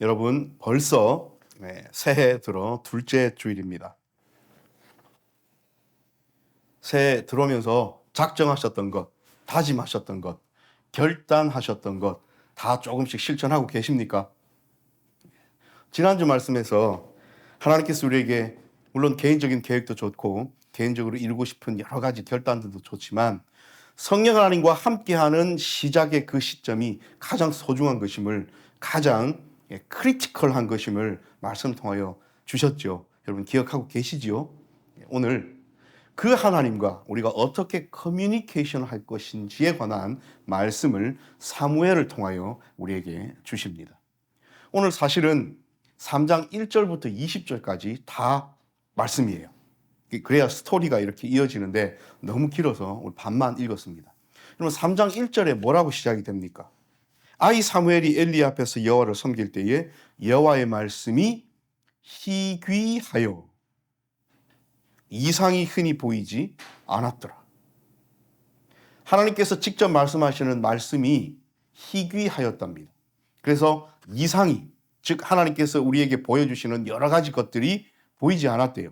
여러분 벌써 새해 들어 둘째 주일입니다. 새해 들어오면서 작정하셨던 것, 다짐하셨던 것, 결단하셨던 것 다 조금씩 실천하고 계십니까? 지난주 말씀에서 하나님께서 우리에게 물론 개인적인 계획도 좋고 개인적으로 이루고 싶은 여러 가지 결단들도 좋지만 성령 하나님과 함께하는 시작의 그 시점이 가장 소중한 것임을, 가장 크리티컬한 것임을 말씀을 통하여 주셨죠. 여러분 기억하고 계시지요? 오늘 그 하나님과 우리가 어떻게 커뮤니케이션을 할 것인지에 관한 말씀을 사무엘을 통하여 우리에게 주십니다. 오늘 사실은 3장 1절부터 20절까지 다 말씀이에요. 그래야 스토리가 이렇게 이어지는데 너무 길어서 오늘 반만 읽었습니다. 그러면 3장 1절에 뭐라고 시작이 됩니까? 아이 사무엘이 엘리 앞에서 여호와를 섬길 때에 여호와의 말씀이 희귀하여 이상이 흔히 보이지 않았더라. 하나님께서 직접 말씀하시는 말씀이 희귀하였답니다. 그래서 이상이, 즉 하나님께서 우리에게 보여주시는 여러 가지 것들이 보이지 않았대요.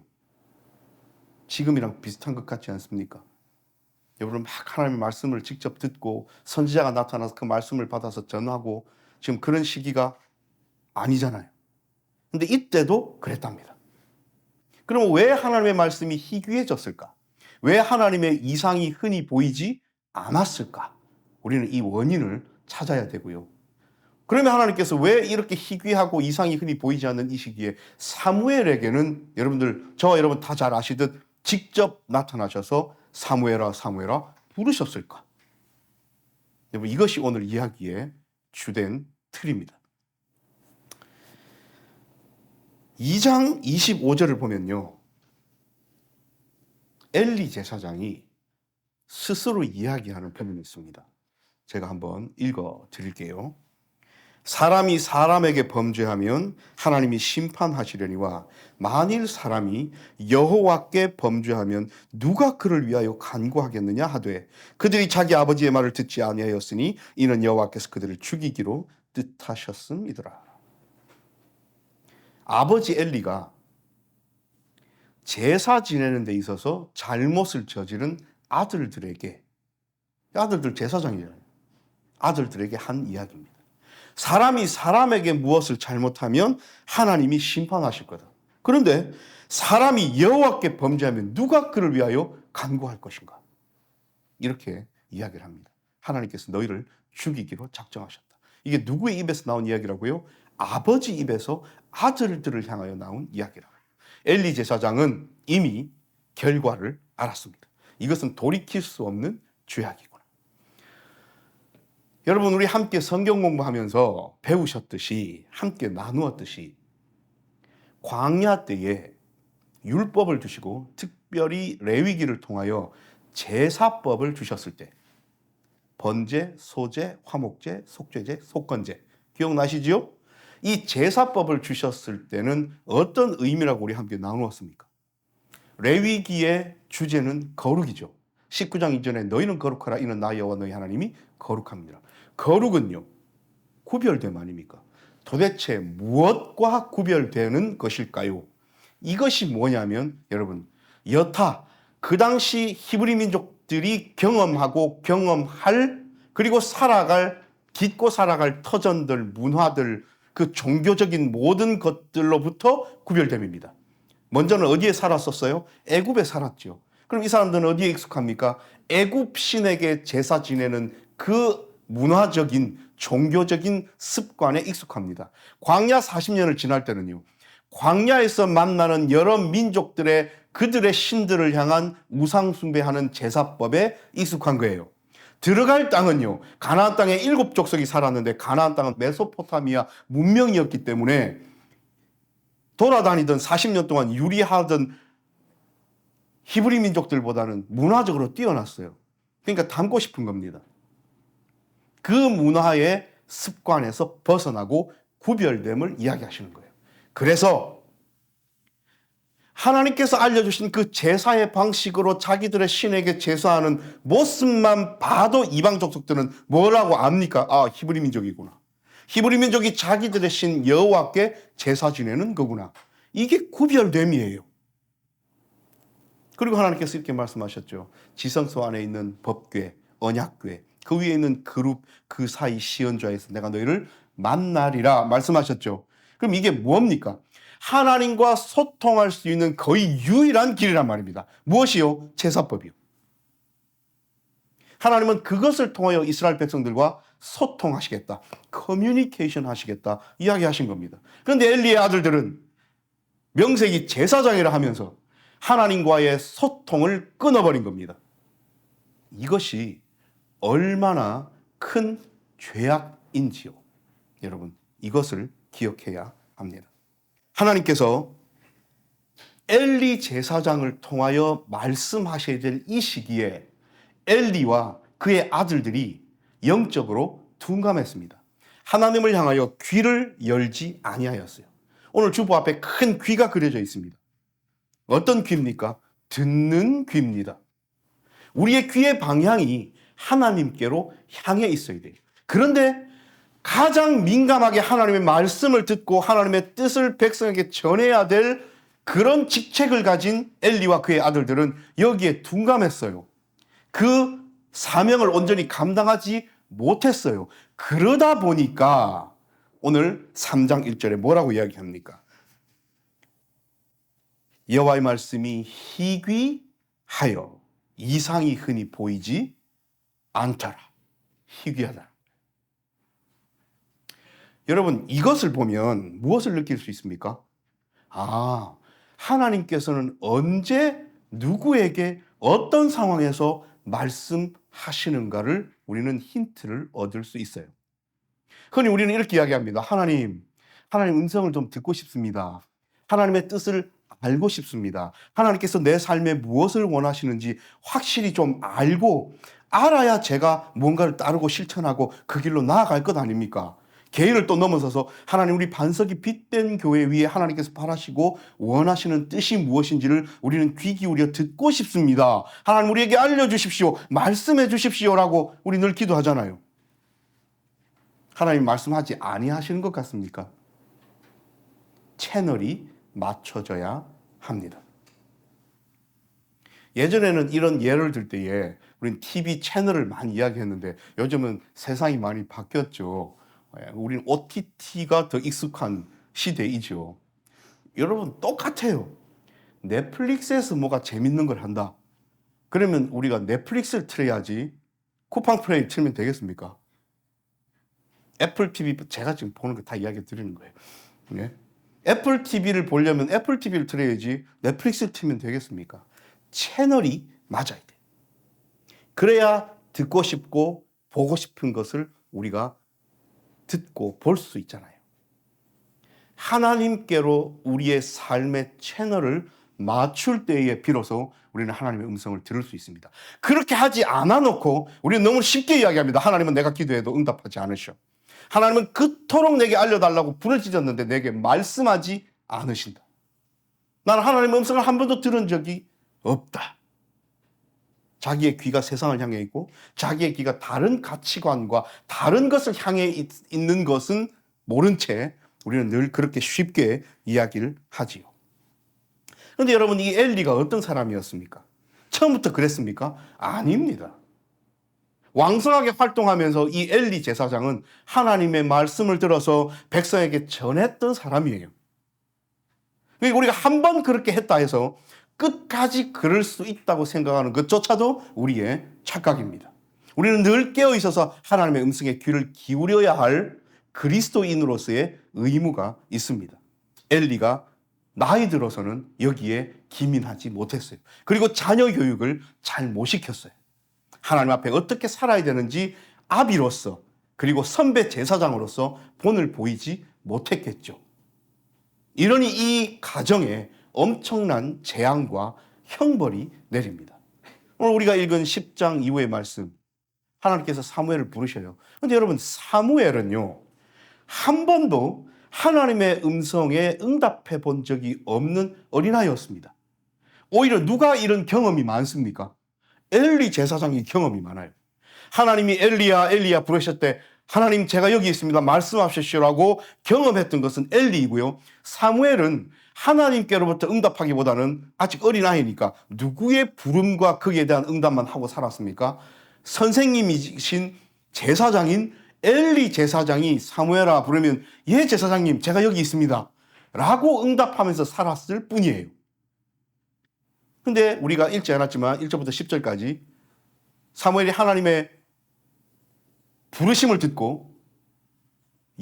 지금이랑 비슷한 것 같지 않습니까? 여러분 막 하나님의 말씀을 직접 듣고 선지자가 나타나서 그 말씀을 받아서 전하고 지금 그런 시기가 아니잖아요. 근데 이때도 그랬답니다. 그럼 왜 하나님의 말씀이 희귀해졌을까? 왜 하나님의 이상이 흔히 보이지 않았을까? 우리는 이 원인을 찾아야 되고요. 그러면 하나님께서 왜 이렇게 희귀하고 이상이 흔히 보이지 않는 이 시기에 사무엘에게는 여러분들, 저와 여러분 다 잘 아시듯 직접 나타나셔서 사무엘아 사무엘아 부르셨을까? 여러분 이것이 오늘 이야기의 주된 틀입니다. 2장 25절을 보면요, 엘리 제사장이 스스로 이야기하는 표현이 있습니다. 제가 한번 읽어 드릴게요. 사람이 사람에게 범죄하면 하나님이 심판하시려니와 만일 사람이 여호와께 범죄하면 누가 그를 위하여 간구하겠느냐 하되 그들이 자기 아버지의 말을 듣지 아니하였으니 이는 여호와께서 그들을 죽이기로 뜻하셨음이더라. 아버지 엘리가 제사 지내는 데 있어서 잘못을 저지른 아들들에게, 아들들 제사장이잖아요, 아들들에게 한 이야기입니다. 사람이 사람에게 무엇을 잘못하면 하나님이 심판하실 거다. 그런데 사람이 여호와께 범죄하면 누가 그를 위하여 간구할 것인가? 이렇게 이야기를 합니다. 하나님께서 너희를 죽이기로 작정하셨다. 이게 누구의 입에서 나온 이야기라고요? 아버지 입에서 아들들을 향하여 나온 이야기라고요. 엘리 제사장은 이미 결과를 알았습니다. 이것은 돌이킬 수 없는 죄악이구나. 여러분 우리 함께 성경 공부하면서 배우셨듯이, 함께 나누었듯이 광야 때에 율법을 주시고 특별히 레위기를 통하여 제사법을 주셨을 때 번제, 소제, 화목제, 속죄제, 속건제 기억나시지요? 이 제사법을 주셨을 때는 어떤 의미라고 우리 함께 나누었습니까? 레위기의 주제는 거룩이죠. 19장 이전에 너희는 거룩하라 이는 나 여호와 너희 하나님이 거룩합니다. 거룩은요, 구별됨 아닙니까? 도대체 무엇과 구별되는 것일까요? 이것이 뭐냐면 여러분, 여타 그 당시 히브리 민족들이 경험하고 경험할, 그리고 살아갈, 깊고 살아갈 터전들, 문화들, 그 종교적인 모든 것들로부터 구별됨입니다. 먼저는 어디에 살았었어요? 애굽에 살았죠. 그럼 이 사람들은 어디에 익숙합니까? 애굽 신에게 제사 지내는 그 문화적인 종교적인 습관에 익숙합니다. 광야 40년을 지날 때는요, 광야에서 만나는 여러 민족들의 그들의 신들을 향한 우상 숭배하는 제사법에 익숙한 거예요. 들어갈 땅은요, 가나안 땅에 7족속이 살았는데 가나안 땅은 메소포타미아 문명이었기 때문에 돌아다니던 40년 동안 유리하던 히브리 민족들보다는 문화적으로 뛰어났어요. 그러니까 닮고 싶은 겁니다. 그 문화의 습관에서 벗어나고 구별됨을 이야기하시는 거예요. 그래서 하나님께서 알려주신 그 제사의 방식으로 자기들의 신에게 제사하는 모습만 봐도 이방 족속들은 뭐라고 압니까? 아, 히브리 민족이구나. 히브리 민족이 자기들의 신 여호와께 제사 지내는 거구나. 이게 구별됨이에요. 그리고 하나님께서 이렇게 말씀하셨죠. 지성소 안에 있는 법궤, 언약궤, 그 위에 있는 그룹, 그 사이 시언좌에서 내가 너희를 만나리라 말씀하셨죠. 그럼 이게 뭡니까? 하나님과 소통할 수 있는 거의 유일한 길이란 말입니다. 무엇이요? 제사법이요. 하나님은 그것을 통하여 이스라엘 백성들과 소통하시겠다. 커뮤니케이션 하시겠다. 이야기하신 겁니다. 그런데 엘리의 아들들은 명색이 제사장이라 하면서 하나님과의 소통을 끊어버린 겁니다. 이것이 얼마나 큰 죄악인지요. 여러분, 이것을 기억해야 합니다. 하나님께서 엘리 제사장을 통하여 말씀하셔야 될 이 시기에 엘리와 그의 아들들이 영적으로 둔감했습니다. 하나님을 향하여 귀를 열지 아니하였어요. 오늘 주보 앞에 큰 귀가 그려져 있습니다. 어떤 귀입니까? 듣는 귀입니다. 우리의 귀의 방향이 하나님께로 향해 있어야 돼요. 그런데 가장 민감하게 하나님의 말씀을 듣고 하나님의 뜻을 백성에게 전해야 될 그런 직책을 가진 엘리와 그의 아들들은 여기에 둔감했어요. 그 사명을 온전히 감당하지 못했어요. 그러다 보니까 오늘 3장 1절에 뭐라고 이야기합니까? 여호와의 말씀이 희귀하여 이상이 흔히 보이지 않더라. 희귀하다. 여러분, 이것을 보면 무엇을 느낄 수 있습니까? 아, 하나님께서는 언제 누구에게 어떤 상황에서 말씀하시는가를 우리는 힌트를 얻을 수 있어요. 흔히 우리는 이렇게 이야기합니다. 하나님 음성을 좀 듣고 싶습니다. 하나님의 뜻을 알고 싶습니다. 하나님께서 내 삶에 무엇을 원하시는지 확실히 좀 알아야 제가 뭔가를 따르고 실천하고 그 길로 나아갈 것 아닙니까? 개인을 또 넘어서서 하나님, 우리 반석이 빛된 교회 위에 하나님께서 바라시고 원하시는 뜻이 무엇인지를 우리는 귀 기울여 듣고 싶습니다. 하나님, 우리에게 알려주십시오. 말씀해 주십시오라고 우리 늘 기도하잖아요. 하나님 말씀하지 아니하시는 것 같습니까? 채널이 맞춰져야 합니다. 예전에는 이런 예를 들 때에 우리는 TV 채널을 많이 이야기했는데 요즘은 세상이 많이 바뀌었죠. 우리는 OTT가 더 익숙한 시대이죠. 여러분, 똑같아요. 넷플릭스에서 뭐가 재밌는 걸 한다. 그러면 우리가 넷플릭스를 틀어야지 쿠팡 플레이 틀면 되겠습니까? 애플 TV, 제가 지금 보는 거 다 이야기 드리는 거예요. 네? 애플 TV를 보려면 애플 TV를 틀어야지 넷플릭스를 틀면 되겠습니까? 채널이 맞아야 돼. 그래야 듣고 싶고 보고 싶은 것을 우리가 듣고 볼 수 있잖아요. 하나님께로 우리의 삶의 채널을 맞출 때에 비로소 우리는 하나님의 음성을 들을 수 있습니다. 그렇게 하지 않아 놓고 우리는 너무 쉽게 이야기합니다. 하나님은 내가 기도해도 응답하지 않으셔. 하나님은 그토록 내게 알려달라고 불을 찢었는데 내게 말씀하지 않으신다. 나는 하나님의 음성을 한 번도 들은 적이 없다. 자기의 귀가 세상을 향해 있고 자기의 귀가 다른 가치관과 다른 것을 향해 있는 것은 모른 채 우리는 늘 그렇게 쉽게 이야기를 하지요. 그런데 여러분, 이 엘리가 어떤 사람이었습니까? 처음부터 그랬습니까? 아닙니다. 왕성하게 활동하면서 이 엘리 제사장은 하나님의 말씀을 들어서 백성에게 전했던 사람이에요. 그러니까 우리가 한 번 그렇게 했다 해서 끝까지 그럴 수 있다고 생각하는 것조차도 우리의 착각입니다. 우리는 늘 깨어 있어서 하나님의 음성에 귀를 기울여야 할 그리스도인으로서의 의무가 있습니다. 엘리가 나이 들어서는 여기에 기민하지 못했어요. 그리고 자녀 교육을 잘 못 시켰어요. 하나님 앞에 어떻게 살아야 되는지 아비로서 그리고 선배 제사장으로서 본을 보이지 못했겠죠. 이러니 이 가정에 엄청난 재앙과 형벌이 내립니다. 오늘 우리가 읽은 10장 이후의 말씀, 하나님께서 사무엘을 부르셔요. 그런데 여러분, 사무엘은요, 한 번도 하나님의 음성에 응답해 본 적이 없는 어린아이였습니다. 오히려 누가 이런 경험이 많습니까? 엘리 제사장이 경험이 많아요. 하나님이 엘리야 부르실 때 하나님 제가 여기 있습니다. 말씀하십시오라고 경험했던 것은 엘리이고요. 사무엘은 하나님께로부터 응답하기보다는 아직 어린아이니까 누구의 부름과 거기에 대한 응답만 하고 살았습니까? 선생님이신 제사장인 엘리 제사장이 사무엘아 부르면 예 제사장님 제가 여기 있습니다 라고 응답하면서 살았을 뿐이에요. 근데 우리가 읽지 않았지만 1절부터 10절까지 사무엘이 하나님의 부르심을 듣고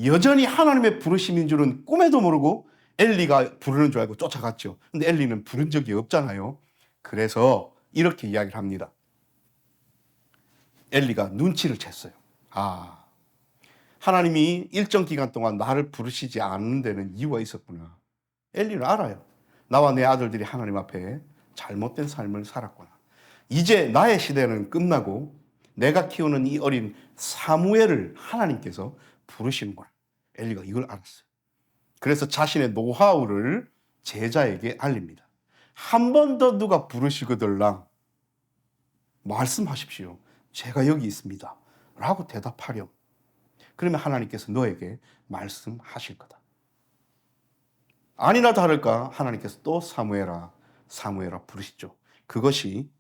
여전히 하나님의 부르심인 줄은 꿈에도 모르고 엘리가 부르는 줄 알고 쫓아갔죠. 근데 엘리는 부른 적이 없잖아요. 그래서 이렇게 이야기를 합니다. 엘리가 눈치를 챘어요. 아, 하나님이 일정 기간 동안 나를 부르시지 않는 데는 이유가 있었구나. 엘리는 알아요. 나와 내 아들들이 하나님 앞에 잘못된 삶을 살았구나. 이제 나의 시대는 끝나고 내가 키우는 이 어린 사무엘을 하나님께서 부르시는구나. 엘리가 이걸 알았어요. 그래서 자신의 노하우를 제자에게 알립니다. 한 번 더 누가 부르시거들랑 말씀하십시오. 제가 여기 있습니다. 라고 대답하렴. 그러면 하나님께서 너에게 말씀하실 거다. 아니나 다를까 하나님께서 또 사무엘아 사무엘아 부르시죠. 그것이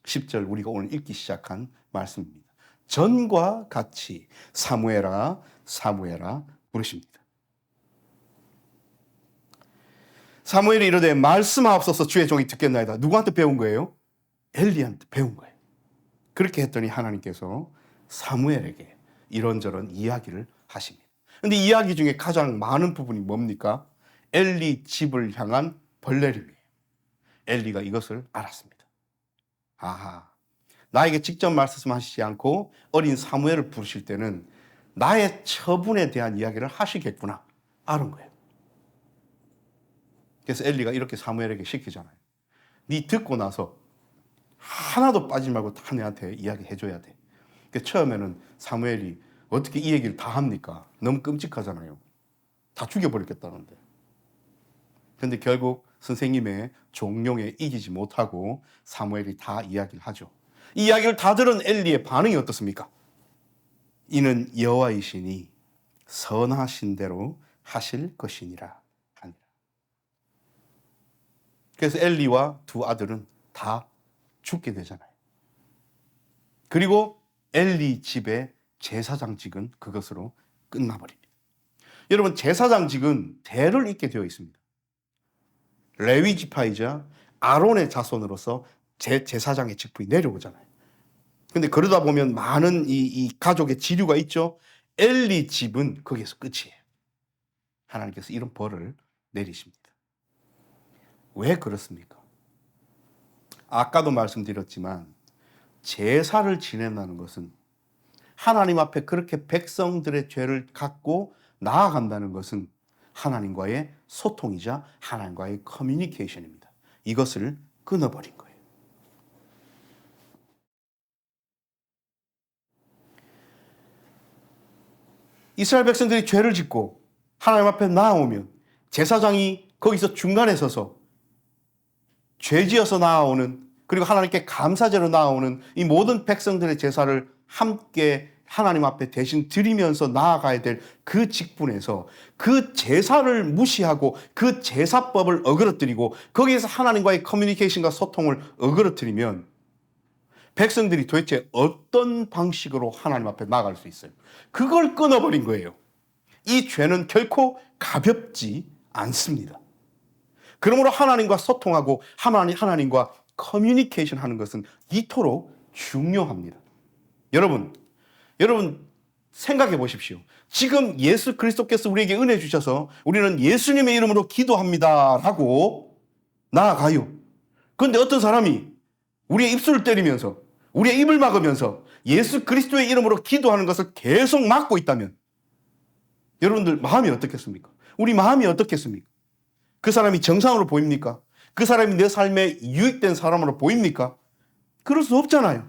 10절 우리가 오늘 읽기 시작한 말씀입니다. 전과 같이 사무엘아 사무엘아 부르십니다. 사무엘이 이르되 말씀하옵소서 주의 종이 듣겠나이다. 누구한테 배운 거예요? 엘리한테 배운 거예요. 그렇게 했더니 하나님께서 사무엘에게 이런저런 이야기를 하십니다. 그런데 이야기 중에 가장 많은 부분이 뭡니까? 엘리 집을 향한 벌레림이에요. 엘리가 이것을 알았습니다. 아하, 나에게 직접 말씀하시지 않고 어린 사무엘을 부르실 때는 나의 처분에 대한 이야기를 하시겠구나 알은 거예요. 그래서 엘리가 이렇게 사무엘에게 시키잖아요. 네 듣고 나서 하나도 빠지지 말고 다 내한테 이야기해 줘야 돼. 처음에는 사무엘이 어떻게 이 얘기를 다 합니까? 너무 끔찍하잖아요. 다 죽여버렸겠다는데. 그런데 결국 선생님의 종용에 이기지 못하고 사무엘이 다 이야기를 하죠. 이 이야기를 다 들은 엘리의 반응이 어떻습니까? 이는 여호와이시니 선하신 대로 하실 것이니라 하니라. 그래서 엘리와 두 아들은 다 죽게 되잖아요. 그리고 엘리 집의 제사장직은 그것으로 끝나버립니다. 여러분 제사장직은 대를 잇게 되어 있습니다. 레위 지파이자 아론의 자손으로서 제사장의 직분이 내려오잖아요. 근데 그러다 보면 많은 이 가족의 지류가 있죠. 엘리 집은 거기에서 끝이에요. 하나님께서 이런 벌을 내리십니다. 왜 그렇습니까? 아까도 말씀드렸지만 제사를 지낸다는 것은 하나님 앞에 그렇게 백성들의 죄를 갖고 나아간다는 것은 하나님과의 소통이자 하나님과의 커뮤니케이션입니다. 이것을 끊어버린 거예요. 이스라엘 백성들이 죄를 짓고 하나님 앞에 나아오면 제사장이 거기서 중간에 서서 죄지어서 나아오는 그리고 하나님께 감사제로 나아오는 이 모든 백성들의 제사를 함께 하나님 앞에 대신 드리면서 나아가야 될 그 직분에서 그 제사를 무시하고 그 제사법을 어그러뜨리고 거기에서 하나님과의 커뮤니케이션과 소통을 어그러뜨리면 백성들이 도대체 어떤 방식으로 하나님 앞에 나아갈 수 있어요? 그걸 끊어버린 거예요. 이 죄는 결코 가볍지 않습니다. 그러므로 하나님과 소통하고 하나님과 커뮤니케이션 하는 것은 이토록 중요합니다. 여러분 생각해 보십시오. 지금 예수 그리스도께서 우리에게 은혜 주셔서 우리는 예수님의 이름으로 기도합니다 라고 나아가요. 그런데 어떤 사람이 우리의 입술을 때리면서 우리의 입을 막으면서 예수 그리스도의 이름으로 기도하는 것을 계속 막고 있다면 여러분들 마음이 어떻겠습니까? 우리 마음이 어떻겠습니까? 그 사람이 정상으로 보입니까? 그 사람이 내 삶에 유익된 사람으로 보입니까? 그럴 수 없잖아요.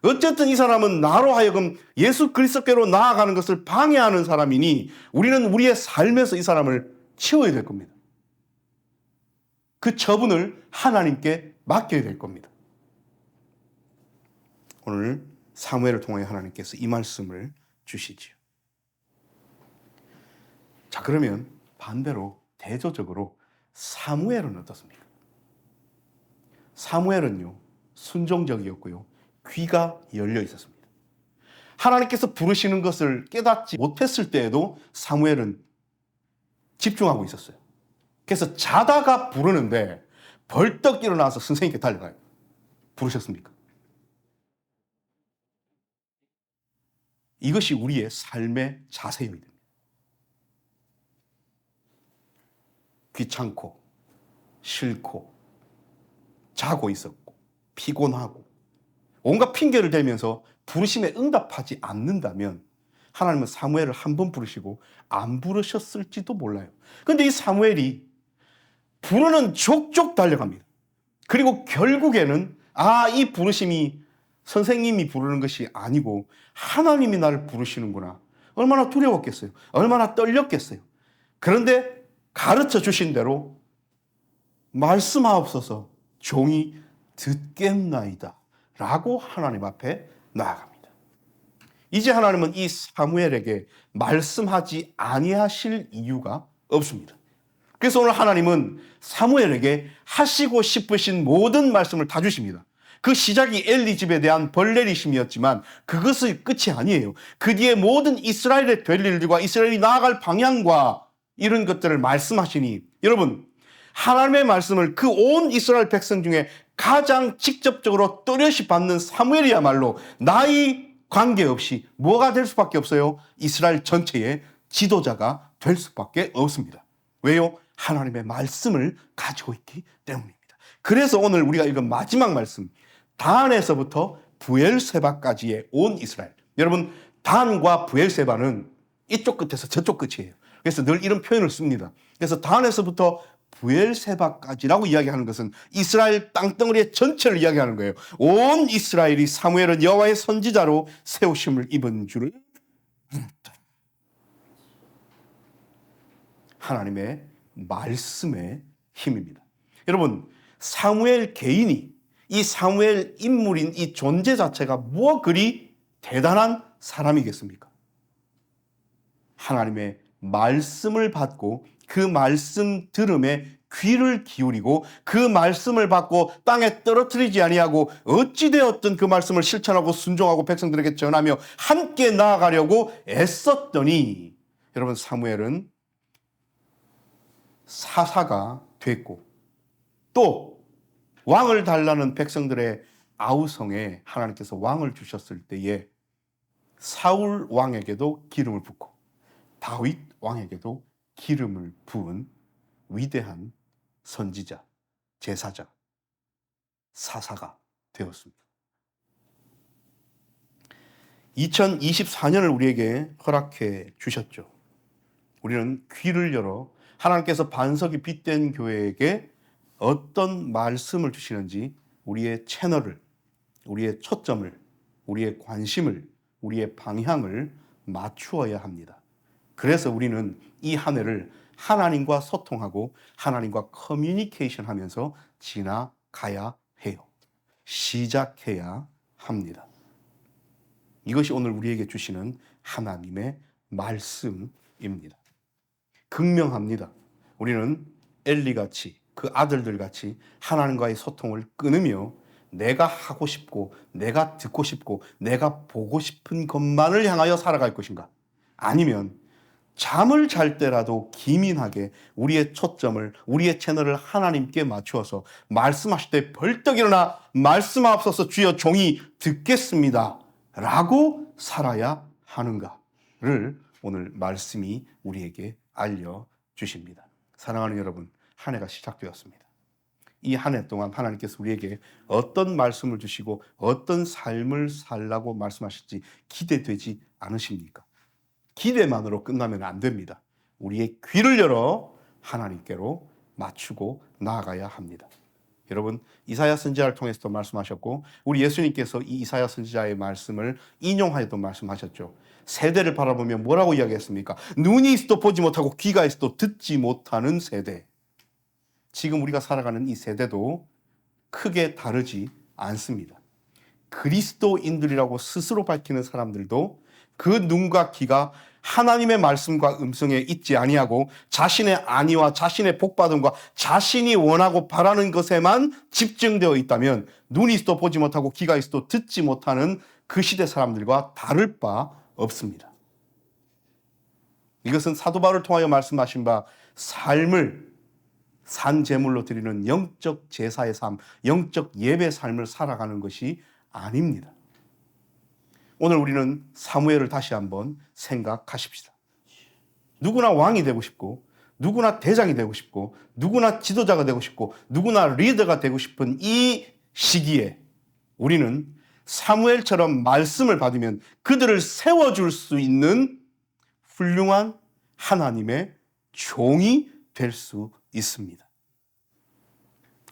어쨌든 이 사람은 나로 하여금 예수 그리스도께로 나아가는 것을 방해하는 사람이니 우리는 우리의 삶에서 이 사람을 치워야 될 겁니다. 그 처분을 하나님께 맡겨야 될 겁니다. 오늘 사무엘을 통하여 하나님께서 이 말씀을 주시지요. 자, 그러면 반대로 대조적으로 사무엘은 어떻습니까? 사무엘은요, 순종적이었고요, 귀가 열려 있었습니다. 하나님께서 부르시는 것을 깨닫지 못했을 때에도 사무엘은 집중하고 있었어요. 그래서 자다가 부르는데 벌떡 일어나서 선생님께 달려가요. 부르셨습니까? 이것이 우리의 삶의 자세입니다. 귀찮고 싫고 자고 있었고 피곤하고 온갖 핑계를 대면서 부르심에 응답하지 않는다면 하나님은 사무엘을 한 번 부르시고 안 부르셨을지도 몰라요. 그런데 이 사무엘이 부르는 족족 달려갑니다. 그리고 결국에는 이 부르심이 선생님이 부르는 것이 아니고 하나님이 나를 부르시는구나. 얼마나 두려웠겠어요. 얼마나 떨렸겠어요. 그런데 가르쳐 주신 대로 말씀하옵소서 종이 듣겠나이다 라고 하나님 앞에 나아갑니다. 이제 하나님은 이 사무엘에게 말씀하지 아니하실 이유가 없습니다. 그래서 오늘 하나님은 사무엘에게 하시고 싶으신 모든 말씀을 다 주십니다. 그 시작이 엘리 집에 대한 벌내리심이었지만 그것이 끝이 아니에요. 그 뒤에 모든 이스라엘의 될 일들과 이스라엘이 나아갈 방향과 이런 것들을 말씀하시니, 여러분, 하나님의 말씀을 그 온 이스라엘 백성 중에 가장 직접적으로 또렷이 받는 사무엘이야말로 나이 관계없이 뭐가 될 수밖에 없어요? 이스라엘 전체의 지도자가 될 수밖에 없습니다. 왜요? 하나님의 말씀을 가지고 있기 때문입니다. 그래서 오늘 우리가 읽은 마지막 말씀, 단에서부터 부엘세바까지의 온 이스라엘. 여러분, 단과 부엘세바는 이쪽 끝에서 저쪽 끝이에요. 그래서 늘 이런 표현을 씁니다. 그래서 단에서부터 부엘세바까지라고 이야기하는 것은 이스라엘 땅덩어리의 전체를 이야기하는 거예요. 온 이스라엘이 사무엘은 여호와의 선지자로 세우심을 입은 줄을 알았다. 하나님의 말씀의 힘입니다. 여러분, 사무엘 개인이, 이 사무엘 인물인 이 존재 자체가 뭐 그리 대단한 사람이겠습니까? 하나님의 말씀을 받고 그 말씀 들음에 귀를 기울이고 그 말씀을 받고 땅에 떨어뜨리지 아니하고 어찌되었든 그 말씀을 실천하고 순종하고 백성들에게 전하며 함께 나아가려고 애썼더니, 여러분, 사무엘은 사사가 됐고 또 왕을 달라는 백성들의 아우성에 하나님께서 왕을 주셨을 때에 사울 왕에게도 기름을 붓고 다윗 왕에게도 기름을 부은 위대한 선지자, 제사자, 사사가 되었습니다. 2024년을 우리에게 허락해 주셨죠. 우리는 귀를 열어 하나님께서 반석이 빗댄 교회에게 어떤 말씀을 주시는지 우리의 채널을, 우리의 초점을, 우리의 관심을, 우리의 방향을 맞추어야 합니다. 그래서 우리는 이 한 해를 하나님과 소통하고 하나님과 커뮤니케이션 하면서 지나가야 해요. 시작해야 합니다. 이것이 오늘 우리에게 주시는 하나님의 말씀입니다. 극명합니다. 우리는 엘리같이, 그 아들들같이 하나님과의 소통을 끊으며 내가 하고 싶고 내가 듣고 싶고 내가 보고 싶은 것만을 향하여 살아갈 것인가? 아니면 잠을 잘 때라도 기민하게 우리의 초점을, 우리의 채널을 하나님께 맞추어서 말씀하실 때 벌떡 일어나 말씀하옵소서 주여 종이 듣겠습니다 라고 살아야 하는가를 오늘 말씀이 우리에게 알려주십니다. 사랑하는 여러분, 한 해가 시작되었습니다. 이 한 해 동안 하나님께서 우리에게 어떤 말씀을 주시고 어떤 삶을 살라고 말씀하실지 기대되지 않으십니까? 기대만으로 끝나면 안 됩니다. 우리의 귀를 열어 하나님께로 맞추고 나아가야 합니다. 여러분, 이사야 선지자를 통해서도 말씀하셨고 우리 예수님께서 이 이사야 선지자의 말씀을 인용하여도 말씀하셨죠. 세대를 바라보며 뭐라고 이야기했습니까? 눈이 있어도 보지 못하고 귀가 있어도 듣지 못하는 세대. 지금 우리가 살아가는 이 세대도 크게 다르지 않습니다. 그리스도인들이라고 스스로 밝히는 사람들도 그 눈과 귀가 하나님의 말씀과 음성에 있지 아니하고 자신의 안위와 자신의 복받음과 자신이 원하고 바라는 것에만 집중되어 있다면 눈이 있어도 보지 못하고 귀가 있어도 듣지 못하는 그 시대 사람들과 다를 바 없습니다. 이것은 사도 바울을 통하여 말씀하신 바 삶을 산제물로 드리는 영적 제사의 삶, 영적 예배 삶을 살아가는 것이 아닙니다. 오늘 우리는 사무엘을 다시 한번 생각하십시다. 누구나 왕이 되고 싶고, 누구나 대장이 되고 싶고, 누구나 지도자가 되고 싶고, 누구나 리더가 되고 싶은 이 시기에 우리는 사무엘처럼 말씀을 받으면 그들을 세워줄 수 있는 훌륭한 하나님의 종이 될 수 있습니다.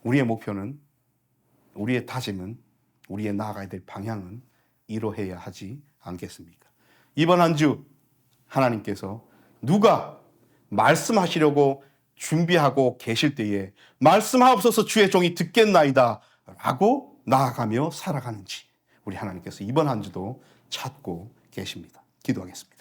우리의 목표는, 우리의 다짐은, 우리의 나아가야 될 방향은 이러해야 하지 않겠습니까? 이번 한 주 하나님께서 누가 말씀하시려고 준비하고 계실 때에 말씀하옵소서 주의 종이 듣겠나이다 라고 나아가며 살아가는지 우리 하나님께서 이번 한 주도 찾고 계십니다. 기도하겠습니다.